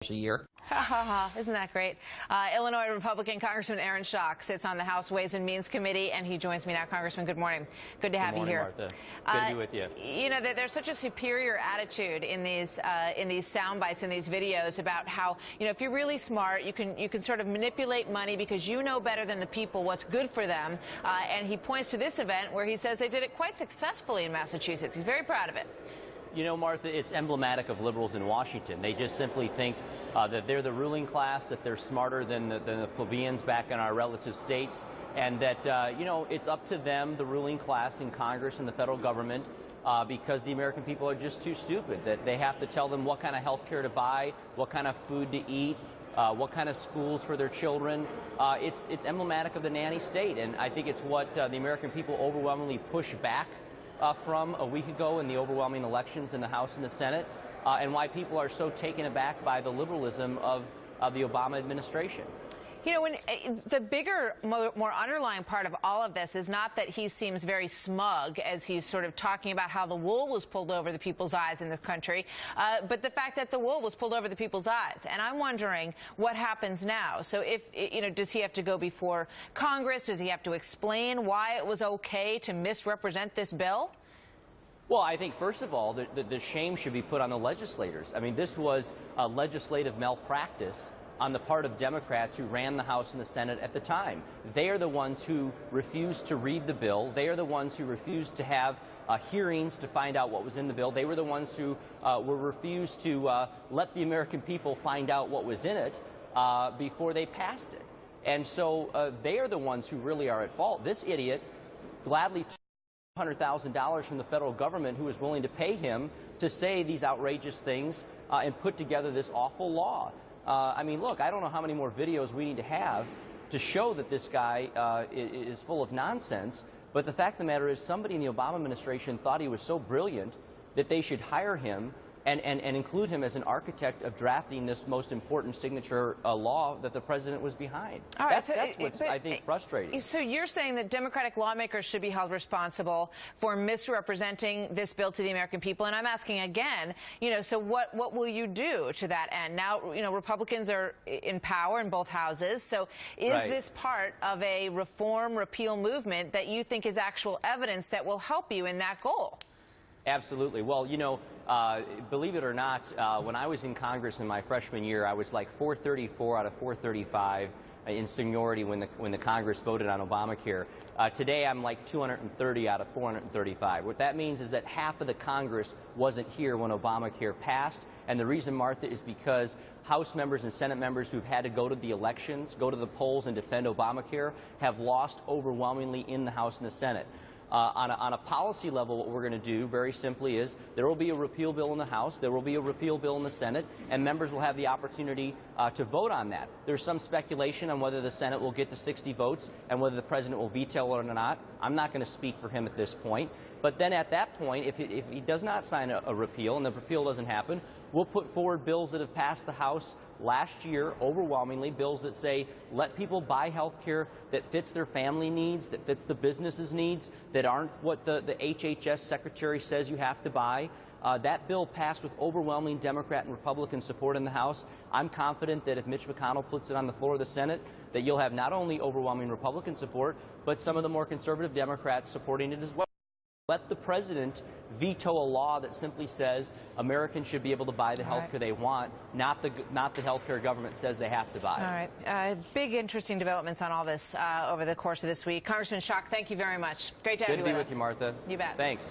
a year. Ha ha ha, isn't that great? Illinois Republican Congressman Aaron Schock sits on the House Ways and Means Committee, and he joins me now. Congressman, good morning. Good to have you here. Good morning, Martha. Good to be with you. You know, there's such a superior attitude in these sound bites, in these videos about how, you know, if you're really smart, you can sort of manipulate money because you know better than the people what's good for them. And he points to this event where he says they did it quite successfully in Massachusetts. He's very proud of it. You know, Martha, it's emblematic of liberals in Washington. They just simply think that they're the ruling class, that they're smarter than the plebeians back in our relative states, and that, you know, it's up to them, the ruling class in Congress and the federal government, because the American people are just too stupid, that they have to tell them what kind of health care to buy, what kind of food to eat, what kind of schools for their children. It's emblematic of the nanny state, and I think it's what the American people overwhelmingly push back from a week ago in the overwhelming elections in the House and the Senate, and why people are so taken aback by the liberalism of the Obama administration. You know, when the bigger, more underlying part of all of this is not that he seems very smug as he's sort of talking about how the wool was pulled over the people's eyes in this country, but the fact that the wool was pulled over the people's eyes. And I'm wondering what happens now. So if, you know, does he have to go before Congress? Does he have to explain why it was okay to misrepresent this bill? Well, I think, first of all, the shame should be put on the legislators. I mean, this was a legislative malpractice on the part of Democrats who ran the House and the Senate at the time. They are the ones who refused to read the bill. They are the ones who refused to have hearings to find out what was in the bill. They were the ones who refused to let the American people find out what was in it before they passed it. And so they are the ones who really are at fault. This idiot gladly took $100,000 from the federal government, who was willing to pay him to say these outrageous things and put together this awful law. I mean, look, I don't know how many more videos we need to have to show that this guy is full of nonsense, but the fact of the matter is somebody in the Obama administration thought he was so brilliant that they should hire him and include him as an architect of drafting this most important signature law that the president was behind. All right, that's what's, I think, frustrating. So you're saying that Democratic lawmakers should be held responsible for misrepresenting this bill to the American people, and I'm asking again, you know, so what will you do to that end? Now, you know, Republicans are in power in both houses, so is this part of a reform repeal movement that you think is actual evidence that will help you in that goal? Absolutely. Well, you know, believe it or not, when I was in Congress in my freshman year, I was like 434 out of 435 in seniority when the Congress voted on Obamacare. Today, I'm like 230 out of 435. What that means is that half of the Congress wasn't here when Obamacare passed, and the reason, Martha, is because House members and Senate members who've had to go to the elections, go to the polls and defend Obamacare have lost overwhelmingly in the House and the Senate. On a policy level, what we're going to do very simply is there will be a repeal bill in the House, there will be a repeal bill in the Senate, and members will have the opportunity to vote on that. There's some speculation on whether the Senate will get to 60 votes and whether the president will veto it or not. I'm not going to speak for him at this point. But then at that point, if he does not sign a repeal and the repeal doesn't happen, we'll put forward bills that have passed the House last year overwhelmingly, bills that say let people buy health care that fits their family needs, that fits the business's needs, that aren't what the HHS secretary says you have to buy. That bill passed with overwhelming Democrat and Republican support in the House. I'm confident that if Mitch McConnell puts it on the floor of the Senate, that you'll have not only overwhelming Republican support, but some of the more conservative Democrats supporting it as well. Let the president veto a law that simply says Americans should be able to buy the health care they want, not the health care government says they have to buy. All right. Big, interesting developments on all this over the course of this week. Congressman Schock, thank you very much. Great to have you with us. Good to be with you, Martha. You bet. Thanks.